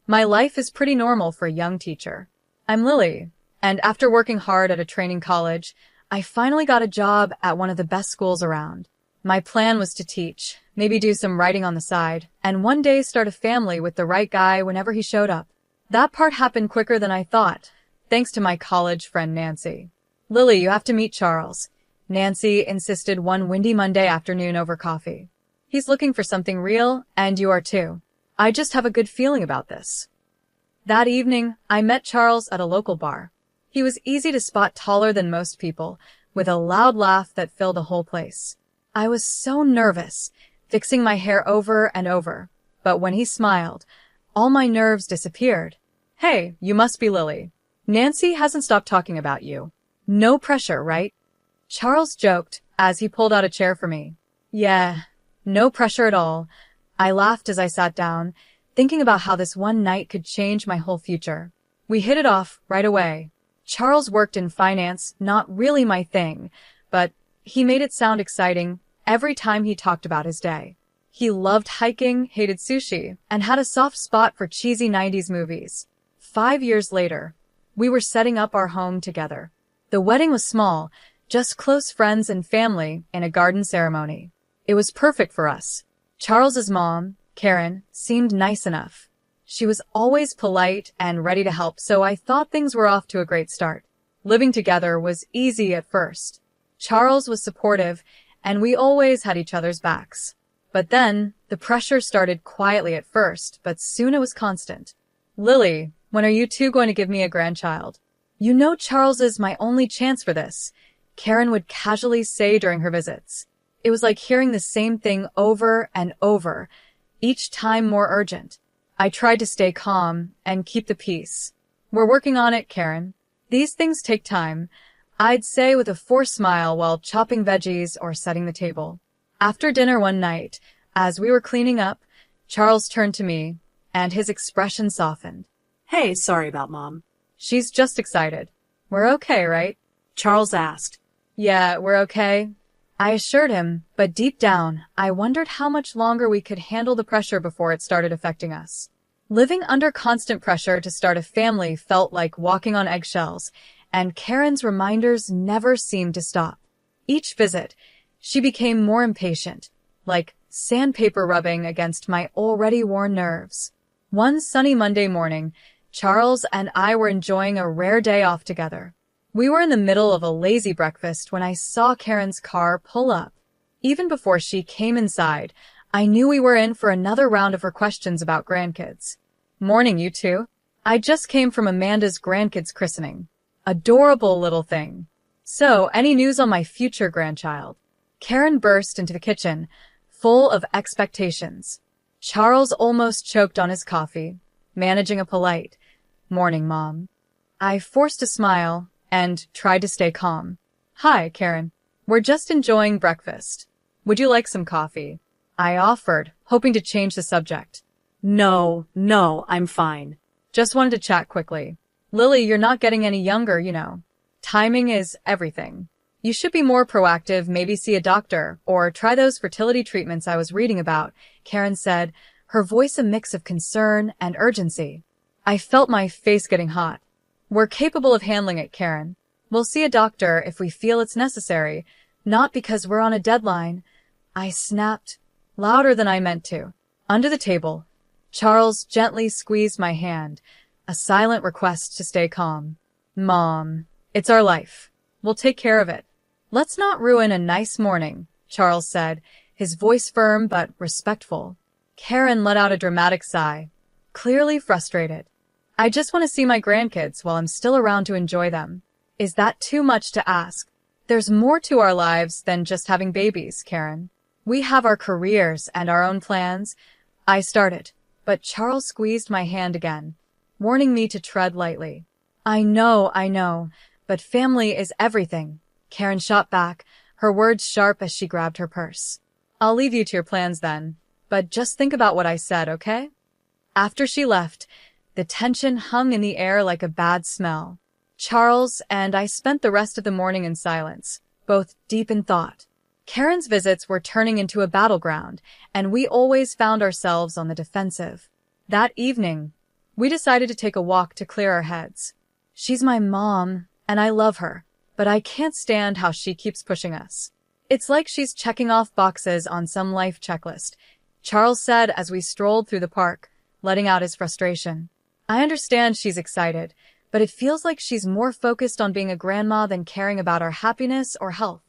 My life is pretty normal for a young teacher. I'm Lily, and after working hard at a training college, I finally got a job at one of the best schools around. My plan was to teach, maybe do some writing on the side, and one day start a family with the right guy whenever he showed up. That part happened quicker than I thought, thanks to my college friend Nancy. Lily, you have to meet Charles. Nancy insisted one windy Monday afternoon over coffee. He's looking for something real, and you are too. I just have a good feeling about this. That evening, I met Charles at a local bar. He was easy to spot, taller than most people, with a loud laugh that filled a whole place. I was so nervous, fixing my hair over and over, but when he smiled, all my nerves disappeared. Hey, you must be Lily. Nancy hasn't stopped talking about you. No pressure, right? Charles joked as he pulled out a chair for me. Yeah, no pressure at all. I laughed as I sat down, thinking about how this one night could change my whole future. We hit it off right away. Charles worked in finance, not really my thing, but he made it sound exciting every time he talked about his day. He loved hiking, hated sushi, and had a soft spot for cheesy 90s movies. 5 years later, we were setting up our home together. The wedding was small, just close friends and family in a garden ceremony. It was perfect for us. Charles's mom, Karen, seemed nice enough. She was always polite and ready to help, so I thought things were off to a great start. Living together was easy at first. Charles was supportive, and we always had each other's backs. But then, the pressure started quietly at first, but soon it was constant. Lily, when are you two going to give me a grandchild? You know Charles is my only chance for this, Karen would casually say during her visits. It was like hearing the same thing over and over, each time more urgent. I tried to stay calm and keep the peace. We're working on it, Karen. These things take time, I'd say with a forced smile while chopping veggies or setting the table. After dinner one night, as we were cleaning up, Charles turned to me, and his expression softened. Hey, sorry about Mom. She's just excited. We're okay, right? Charles asked. Yeah, we're okay. I assured him, but deep down, I wondered how much longer we could handle the pressure before it started affecting us. Living under constant pressure to start a family felt like walking on eggshells, and Karen's reminders never seemed to stop. Each visit, she became more impatient, like sandpaper rubbing against my already worn nerves. One sunny Monday morning, Charles and I were enjoying a rare day off together. We were in the middle of a lazy breakfast when I saw Karen's car pull up. Even before she came inside, I knew we were in for another round of her questions about grandkids. Morning, you two. I just came from Amanda's grandkids christening. Adorable little thing. So, any news on my future grandchild? Karen burst into the kitchen, full of expectations. Charles almost choked on his coffee, managing a polite, "Morning, Mom." I forced a smile and tried to stay calm. Hi, Karen. We're just enjoying breakfast. Would you like some coffee? I offered, hoping to change the subject. No, I'm fine. Just wanted to chat quickly. Lily, you're not getting any younger, you know. Timing is everything. You should be more proactive, maybe see a doctor, or try those fertility treatments I was reading about, Karen said, her voice a mix of concern and urgency. I felt my face getting hot. We're capable of handling it, Karen. We'll see a doctor if we feel it's necessary, not because we're on a deadline. I snapped, louder than I meant to. Under the table, Charles gently squeezed my hand, a silent request to stay calm. Mom, it's our life. We'll take care of it. Let's not ruin a nice morning, Charles said, his voice firm but respectful. Karen let out a dramatic sigh, clearly frustrated. I just want to see my grandkids while I'm still around to enjoy them. Is that too much to ask? There's more to our lives than just having babies, Karen. We have our careers and our own plans. I started, but Charles squeezed my hand again, warning me to tread lightly. I know, but family is everything. Karen shot back, her words sharp as she grabbed her purse. I'll leave you to your plans then, but just think about what I said, okay? After she left, the tension hung in the air like a bad smell. Charles and I spent the rest of the morning in silence, both deep in thought. Karen's visits were turning into a battleground, and we always found ourselves on the defensive. That evening, We decided to take a walk to clear our heads. She's my mom, and I love her, but I can't stand how she keeps pushing us. It's like she's checking off boxes on some life checklist, Charles said as we strolled through the park, letting out his frustration. I understand she's excited, but it feels like she's more focused on being a grandma than caring about our happiness or health.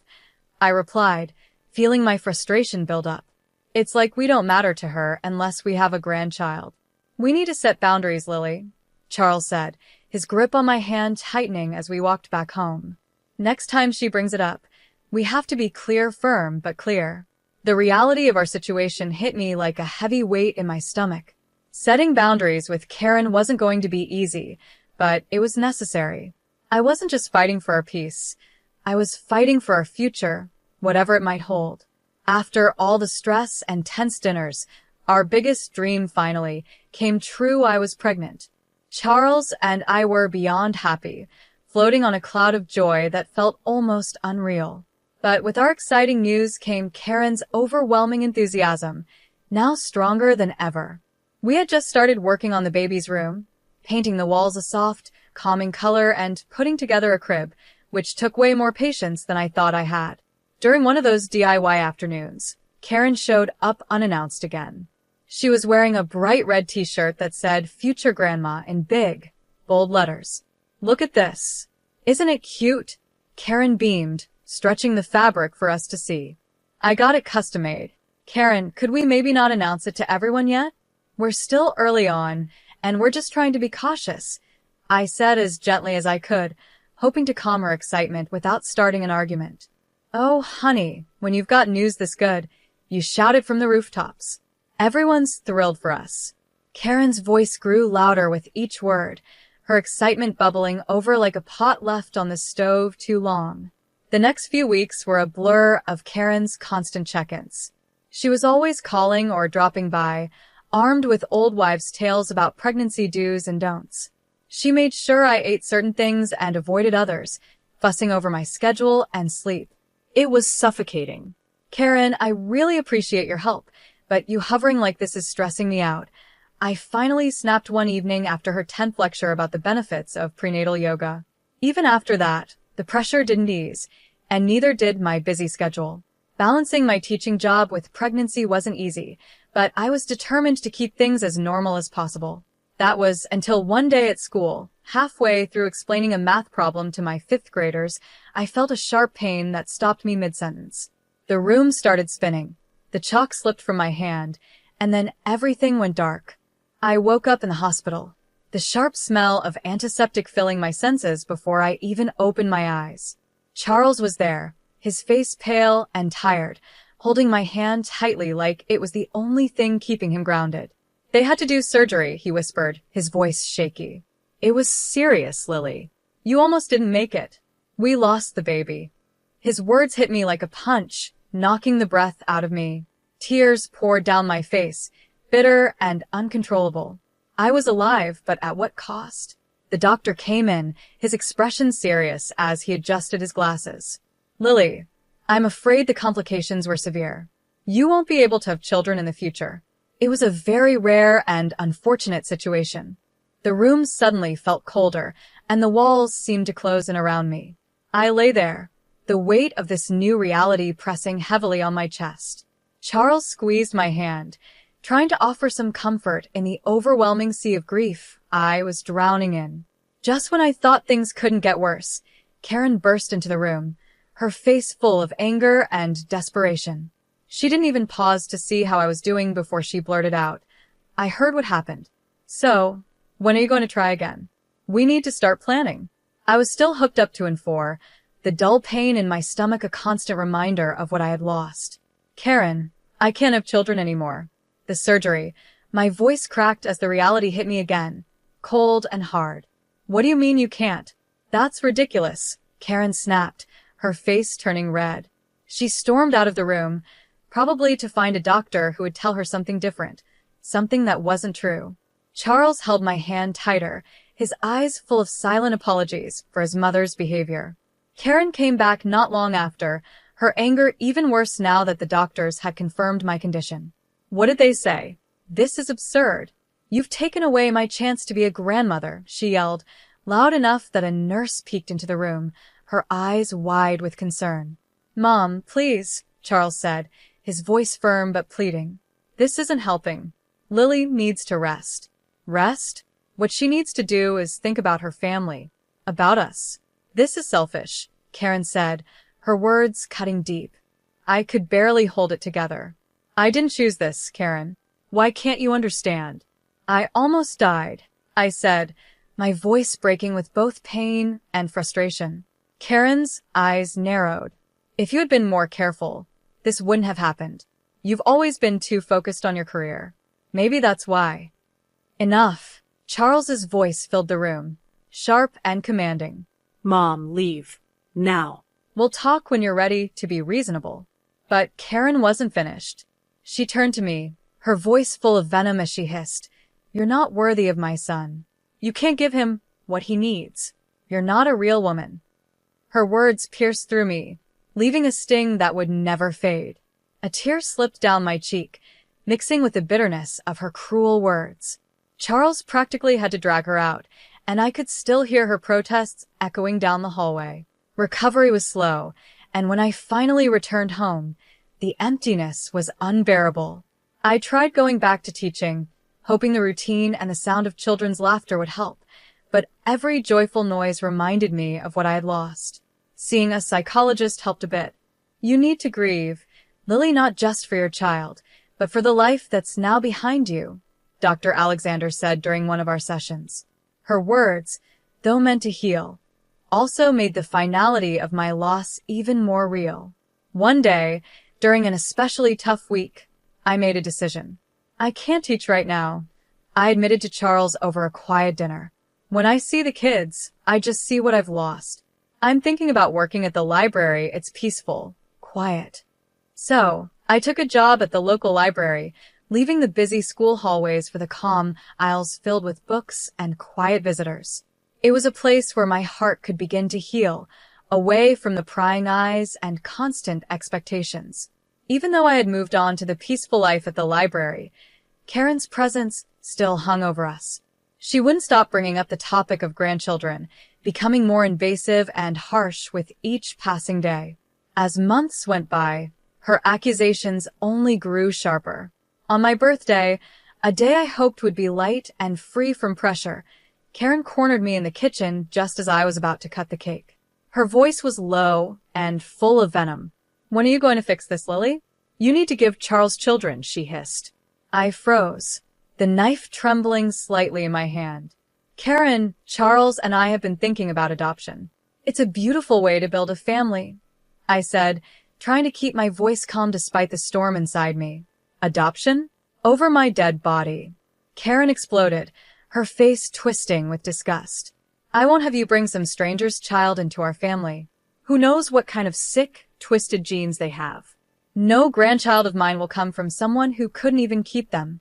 I replied, feeling my frustration build up. It's like we don't matter to her unless we have a grandchild. We need to set boundaries, Lily, Charles said, his grip on my hand tightening as we walked back home. Next time she brings it up, we have to be clear, firm, but clear. The reality of our situation hit me like a heavy weight in my stomach. Setting boundaries with Karen wasn't going to be easy, but it was necessary. I wasn't just fighting for our peace. I was fighting for our future, whatever it might hold. After all the stress and tense dinners, our biggest dream finally came true. I was pregnant. Charles and I were beyond happy, floating on a cloud of joy that felt almost unreal. But with our exciting news came Karen's overwhelming enthusiasm, now stronger than ever. We had just started working on the baby's room, painting the walls a soft, calming color and putting together a crib, which took way more patience than I thought I had. During one of those DIY afternoons, Karen showed up unannounced again. She was wearing a bright red t-shirt that said Future Grandma in big, bold letters. Look at this. Isn't it cute? Karen beamed, stretching the fabric for us to see. I got it custom made. Karen, could we maybe not announce it to everyone yet? We're still early on, and we're just trying to be cautious, I said as gently as I could, hoping to calm her excitement without starting an argument. Oh, honey, when you've got news this good, you shouted from the rooftops. Everyone's thrilled for us. Karen's voice grew louder with each word, her excitement bubbling over like a pot left on the stove too long. The next few weeks were a blur of Karen's constant check-ins. She was always calling or dropping by, armed with old wives' tales about pregnancy do's and don'ts. She made sure I ate certain things and avoided others, fussing over my schedule and sleep. It was suffocating. Karen, I really appreciate your help, but you hovering like this is stressing me out. I finally snapped one evening after her 10th lecture about the benefits of prenatal yoga. Even after that, the pressure didn't ease, and neither did my busy schedule. Balancing my teaching job with pregnancy wasn't easy, but I was determined to keep things as normal as possible. That was until one day at school, halfway through explaining a math problem to my 5th graders, I felt a sharp pain that stopped me mid-sentence. The room started spinning. The chalk slipped from my hand, and then everything went dark. I woke up in the hospital, the sharp smell of antiseptic filling my senses before I even opened my eyes. Charles was there, his face pale and tired, holding my hand tightly like it was the only thing keeping him grounded. They had to do surgery, he whispered, his voice shaky. It was serious, Lily. You almost didn't make it. We lost the baby. His words hit me like a punch, knocking the breath out of me. Tears poured down my face, bitter and uncontrollable. I was alive, but at what cost? The doctor came in, his expression serious as he adjusted his glasses. Lily, I'm afraid the complications were severe. You won't be able to have children in the future. It was a very rare and unfortunate situation. The room suddenly felt colder, and the walls seemed to close in around me. I lay there, the weight of this new reality pressing heavily on my chest. Charles squeezed my hand, trying to offer some comfort in the overwhelming sea of grief I was drowning in. Just when I thought things couldn't get worse, Karen burst into the room, her face full of anger and desperation. She didn't even pause to see how I was doing before she blurted out, I heard what happened. So, when are you going to try again? We need to start planning. I was still hooked up to N4, the dull pain in my stomach a constant reminder of what I had lost. Karen, I can't have children anymore. The surgery. My voice cracked as the reality hit me again, cold and hard. What do you mean you can't? That's ridiculous, Karen snapped, her face turning red. She stormed out of the room, probably to find a doctor who would tell her something different, something that wasn't true. Charles held my hand tighter, his eyes full of silent apologies for his mother's behavior. Karen came back not long after, her anger even worse now that the doctors had confirmed my condition. What did they say? This is absurd. "You've taken away my chance to be a grandmother," she yelled, loud enough that a nurse peeked into the room, her eyes wide with concern. "Mom, please," Charles said, his voice firm but pleading. "This isn't helping. Lily needs to rest." Rest? What she needs to do is think about her family. About us. "This is selfish," Karen said, her words cutting deep. I could barely hold it together. "I didn't choose this, Karen. Why can't you understand?" "I almost died," I said, my voice breaking with both pain and frustration. Karen's eyes narrowed. "If you had been more careful, this wouldn't have happened. You've always been too focused on your career. Maybe that's why." "Enough." Charles's voice filled the room, sharp and commanding. Mom, leave. Now. "We'll talk when you're ready to be reasonable." But Karen wasn't finished. She turned to me, her voice full of venom as she hissed, "You're not worthy of my son. You can't give him what he needs. You're not a real woman." Her words pierced through me, leaving a sting that would never fade. A tear slipped down my cheek, mixing with the bitterness of her cruel words. Charles practically had to drag her out, and I could still hear her protests echoing down the hallway. Recovery was slow, and when I finally returned home, the emptiness was unbearable. I tried going back to teaching, hoping the routine and the sound of children's laughter would help, but every joyful noise reminded me of what I had lost. Seeing a psychologist helped a bit. "You need to grieve, Lily, not just for your child, but for the life that's now behind you," Dr. Alexander said during one of our sessions. Her words, though meant to heal, also made the finality of my loss even more real. One day, during an especially tough week, I made a decision. "I can't teach right now," I admitted to Charles over a quiet dinner. "When I see the kids, I just see what I've lost. I'm thinking about working at the library. It's peaceful, quiet." So, I took a job at the local library, leaving the busy school hallways for the calm aisles filled with books and quiet visitors. It was a place where my heart could begin to heal, away from the prying eyes and constant expectations. Even though I had moved on to the peaceful life at the library, Karen's presence still hung over us. She wouldn't stop bringing up the topic of grandchildren, becoming more invasive and harsh with each passing day. As months went by, her accusations only grew sharper. On my birthday, a day I hoped would be light and free from pressure, Karen cornered me in the kitchen just as I was about to cut the cake. Her voice was low and full of venom. "When are you going to fix this, Lily? You need to give Charles children," she hissed. I froze, the knife trembling slightly in my hand. "Karen, Charles and I have been thinking about adoption. It's a beautiful way to build a family," I said, trying to keep my voice calm despite the storm inside me. "Adoption? Over my dead body." Karen exploded, her face twisting with disgust. "I won't have you bring some stranger's child into our family. Who knows what kind of sick, twisted genes they have. No grandchild of mine will come from someone who couldn't even keep them."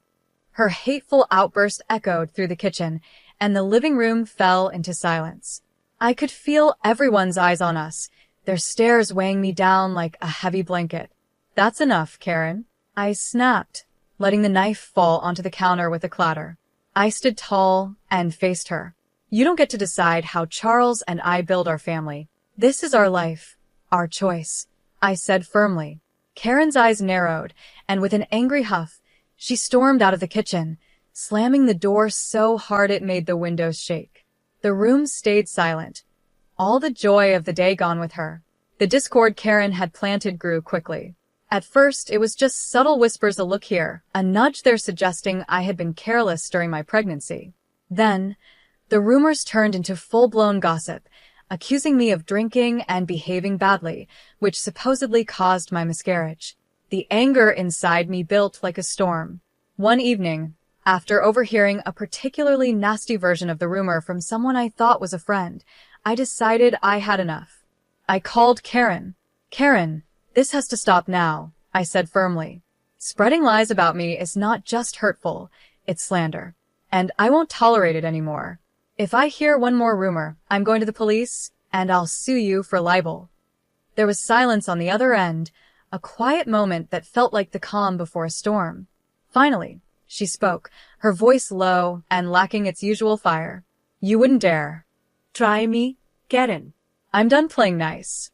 Her hateful outburst echoed through the kitchen, and the living room fell into silence. I could feel everyone's eyes on us, their stares weighing me down like a heavy blanket. "That's enough, Karen," I snapped, letting the knife fall onto the counter with a clatter. I stood tall and faced her. "You don't get to decide how Charles and I build our family. This is our life, our choice," I said firmly. Karen's eyes narrowed, and with an angry huff, she stormed out of the kitchen, slamming the door so hard it made the windows shake. The room stayed silent, all the joy of the day gone with her. The discord Karen had planted grew quickly. At first, it was just subtle whispers, a look here, a nudge there suggesting I had been careless during my pregnancy. Then, the rumors turned into full-blown gossip, accusing me of drinking and behaving badly, which supposedly caused my miscarriage. The anger inside me built like a storm. One evening, after overhearing a particularly nasty version of the rumor from someone I thought was a friend, I decided I had enough. I called Karen. "Karen, this has to stop now," I said firmly. "Spreading lies about me is not just hurtful, it's slander. And I won't tolerate it anymore. If I hear one more rumor, I'm going to the police, and I'll sue you for libel." There was silence on the other end, a quiet moment that felt like the calm before a storm. Finally, she spoke, her voice low and lacking its usual fire. You wouldn't dare. Try me, Karen. I'm done playing nice.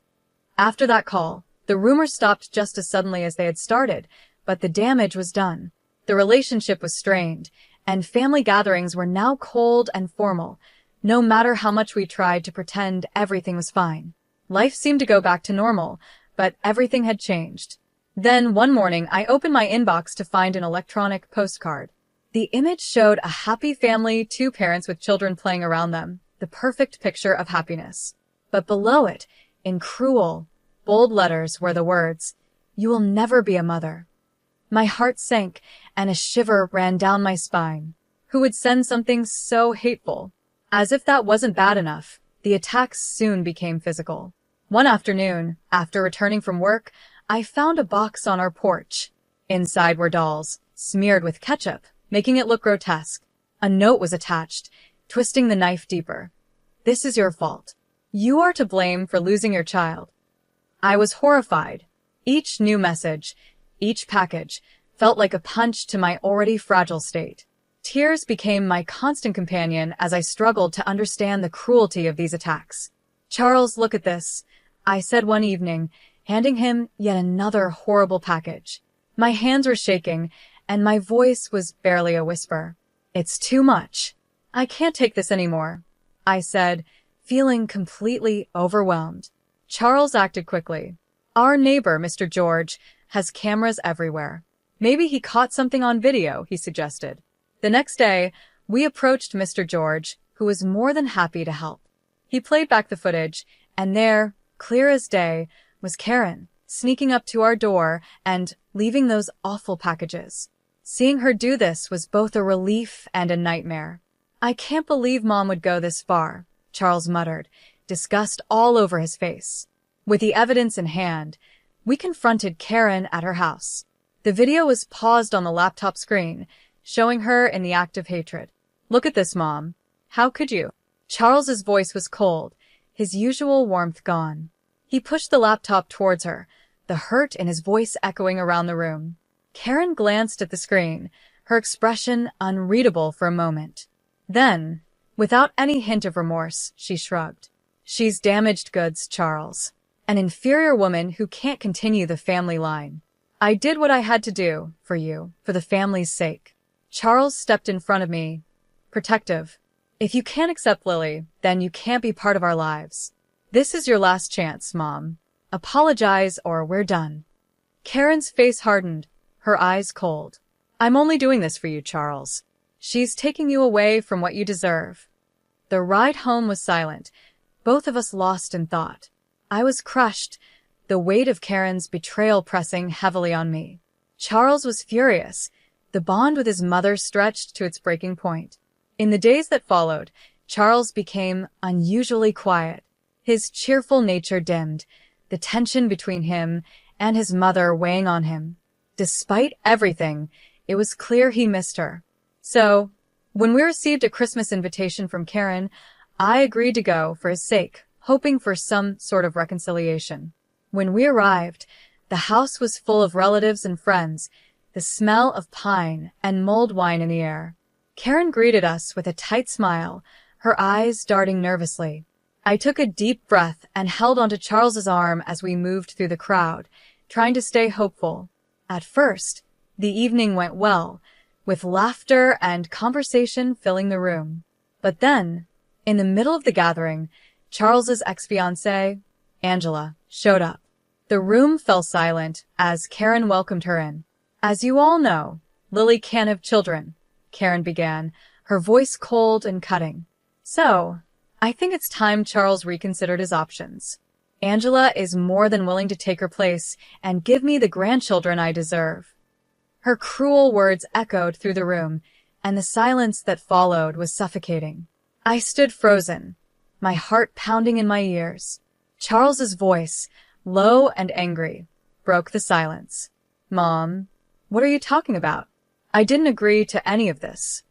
After that call, the rumors stopped just as suddenly as they had started, but the damage was done. The relationship was strained, and family gatherings were now cold and formal, no matter how much we tried to pretend everything was fine. Life seemed to go back to normal, but everything had changed. Then, one morning, I opened my inbox to find an electronic postcard. The image showed a happy family, 2 parents with children playing around them, the perfect picture of happiness. But below it, in cruel, bold letters, were the words, "You will never be a mother." My heart sank, and a shiver ran down my spine. Who would send something so hateful? As if that wasn't bad enough, the attacks soon became physical. One afternoon, after returning from work, I found a box on our porch. Inside were dolls, smeared with ketchup, making it look grotesque. A note was attached, twisting the knife deeper. "This is your fault. You are to blame for losing your child." I was horrified. Each new message, each package, felt like a punch to my already fragile state. Tears became my constant companion as I struggled to understand the cruelty of these attacks. "Charles, look at this," I said one evening, handing him yet another horrible package. My hands were shaking, and my voice was barely a whisper. "It's too much. I can't take this anymore," I said, feeling completely overwhelmed. Charles acted quickly. "Our neighbor, Mr. George, has cameras everywhere. Maybe he caught something on video," he suggested. The next day, we approached Mr. George, who was more than happy to help. He played back the footage, and there, clear as day, was Karen, sneaking up to our door and leaving those awful packages. Seeing her do this was both a relief and a nightmare. "I can't believe Mom would go this far," Charles muttered, disgust all over his face. With the evidence in hand, we confronted Karen at her house. The video was paused on the laptop screen, showing her in the act of hatred. "Look at this, Mom. How could you?" Charles's voice was cold, his usual warmth gone. He pushed the laptop towards her, the hurt in his voice echoing around the room. Karen glanced at the screen, her expression unreadable for a moment. Then, without any hint of remorse, she shrugged. "She's damaged goods, Charles. An inferior woman who can't continue the family line. I did what I had to do, for you, for the family's sake." Charles stepped in front of me, protective. "If you can't accept Lily, then you can't be part of our lives. This is your last chance, Mom. Apologize or we're done." Karen's face hardened, her eyes cold. "I'm only doing this for you, Charles. She's taking you away from what you deserve." The ride home was silent, both of us lost in thought. I was crushed, the weight of Karen's betrayal pressing heavily on me. Charles was furious. The bond with his mother stretched to its breaking point. In the days that followed, Charles became unusually quiet. His cheerful nature dimmed, the tension between him and his mother weighing on him. Despite everything, it was clear he missed her. So, when we received a Christmas invitation from Karen, I agreed to go for his sake, hoping for some sort of reconciliation. When we arrived, the house was full of relatives and friends, the smell of pine and mulled wine in the air. Karen greeted us with a tight smile, her eyes darting nervously. I took a deep breath and held onto Charles's arm as we moved through the crowd, trying to stay hopeful. At first, the evening went well, with laughter and conversation filling the room. But then, in the middle of the gathering, Charles's ex-fiancée, Angela, showed up. The room fell silent as Karen welcomed her in. "As you all know, Lily can't have children," Karen began, her voice cold and cutting. "So, I think it's time Charles reconsidered his options. Angela is more than willing to take her place and give me the grandchildren I deserve." Her cruel words echoed through the room, and the silence that followed was suffocating. I stood frozen, my heart pounding in my ears. Charles's voice, low and angry, broke the silence. "Mom, what are you talking about? I didn't agree to any of this."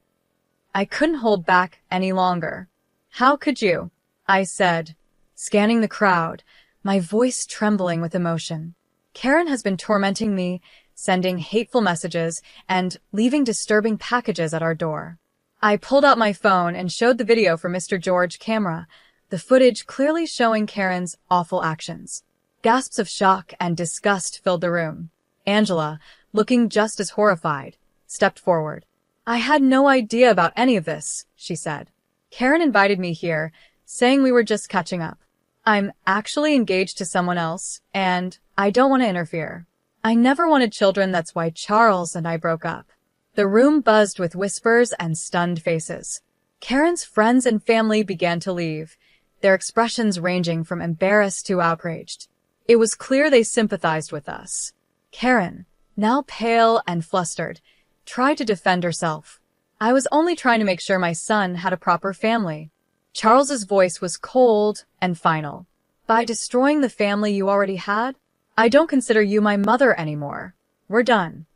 I couldn't hold back any longer. "How could you?" I said, scanning the crowd, my voice trembling with emotion. "Karen has been tormenting me sending hateful messages, and leaving disturbing packages at our door. I pulled out my phone and showed the video for Mr. George's camera, the footage clearly showing Karen's awful actions. Gasps of shock and disgust filled the room. Angela, looking just as horrified, stepped forward. "I had no idea about any of this," she said. "Karen invited me here, saying we were just catching up. I'm actually engaged to someone else, and I don't want to interfere. I never wanted children, that's why Charles and I broke up." The room buzzed with whispers and stunned faces. Karen's friends and family began to leave, their expressions ranging from embarrassed to outraged. It was clear they sympathized with us. Karen, now pale and flustered, tried to defend herself. "I was only trying to make sure my son had a proper family." Charles's voice was cold and final. "By destroying the family you already had, I don't consider you my mother anymore. We're done."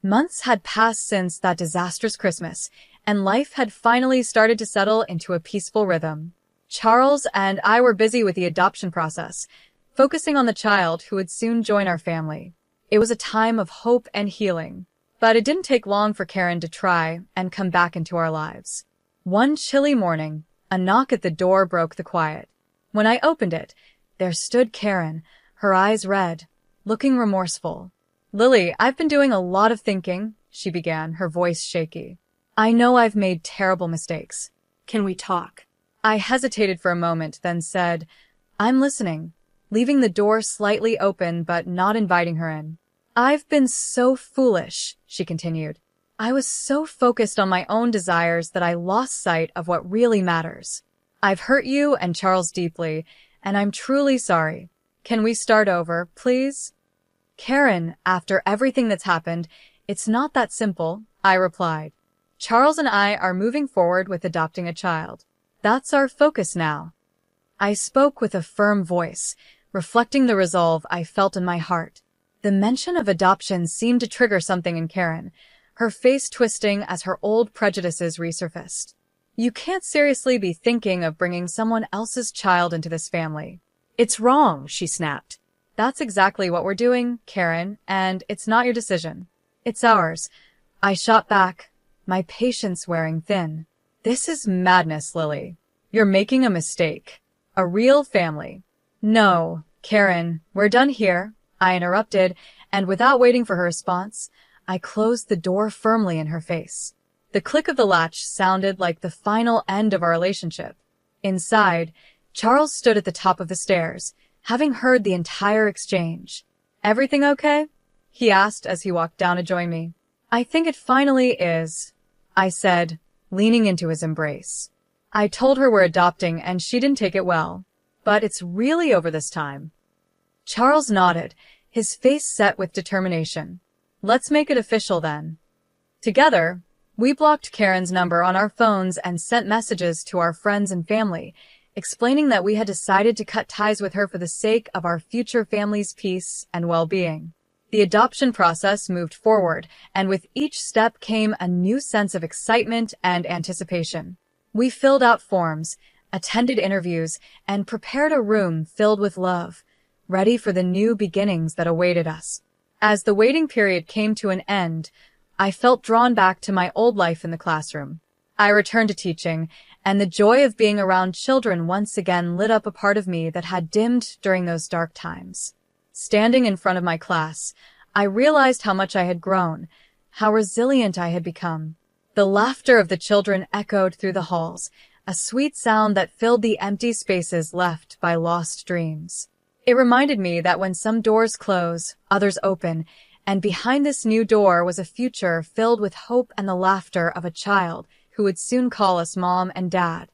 Months had passed since that disastrous Christmas, and life had finally started to settle into a peaceful rhythm. Charles and I were busy with the adoption process, focusing on the child who would soon join our family. It was a time of hope and healing, but it didn't take long for Karen to try and come back into our lives. One chilly morning, a knock at the door broke the quiet. When I opened it, there stood Karen, her eyes red, looking remorseful. "Lily, I've been doing a lot of thinking," she began, her voice shaky. "I know I've made terrible mistakes. Can we talk?" I hesitated for a moment, then said, "I'm listening," leaving the door slightly open but not inviting her in. "I've been so foolish," she continued. "I was so focused on my own desires that I lost sight of what really matters. I've hurt you and Charles deeply, and I'm truly sorry. Can we start over, please?" "Karen, after everything that's happened, it's not that simple," I replied. "Charles and I are moving forward with adopting a child. That's our focus now." I spoke with a firm voice, reflecting the resolve I felt in my heart. The mention of adoption seemed to trigger something in Karen, her face twisting as her old prejudices resurfaced. "You can't seriously be thinking of bringing someone else's child into this family." "It's wrong," she snapped. "That's exactly what we're doing, Karen, and it's not your decision. It's ours," I shot back, my patience wearing thin. "This is madness, Lily. You're making a mistake. A real family." "No, Karen, we're done here," I interrupted, and without waiting for her response, I closed the door firmly in her face. The click of the latch sounded like the final end of our relationship. Inside, Charles stood at the top of the stairs, having heard the entire exchange. "Everything okay?" he asked as he walked down to join me. "I think it finally is," I said, leaning into his embrace. "I told her we're adopting and she didn't take it well, but it's really over this time." Charles nodded, his face set with determination. "Let's make it official then." Together, we blocked Karen's number on our phones and sent messages to our friends and family, explaining that we had decided to cut ties with her for the sake of our future family's peace and well-being. The adoption process moved forward, and with each step came a new sense of excitement and anticipation. We filled out forms, attended interviews, and prepared a room filled with love, ready for the new beginnings that awaited us. As the waiting period came to an end, I felt drawn back to my old life in the classroom. I returned to teaching, and the joy of being around children once again lit up a part of me that had dimmed during those dark times. Standing in front of my class, I realized how much I had grown, how resilient I had become. The laughter of the children echoed through the halls, a sweet sound that filled the empty spaces left by lost dreams. It reminded me that when some doors close, others open, and behind this new door was a future filled with hope and the laughter of a child who would soon call us Mom and Dad.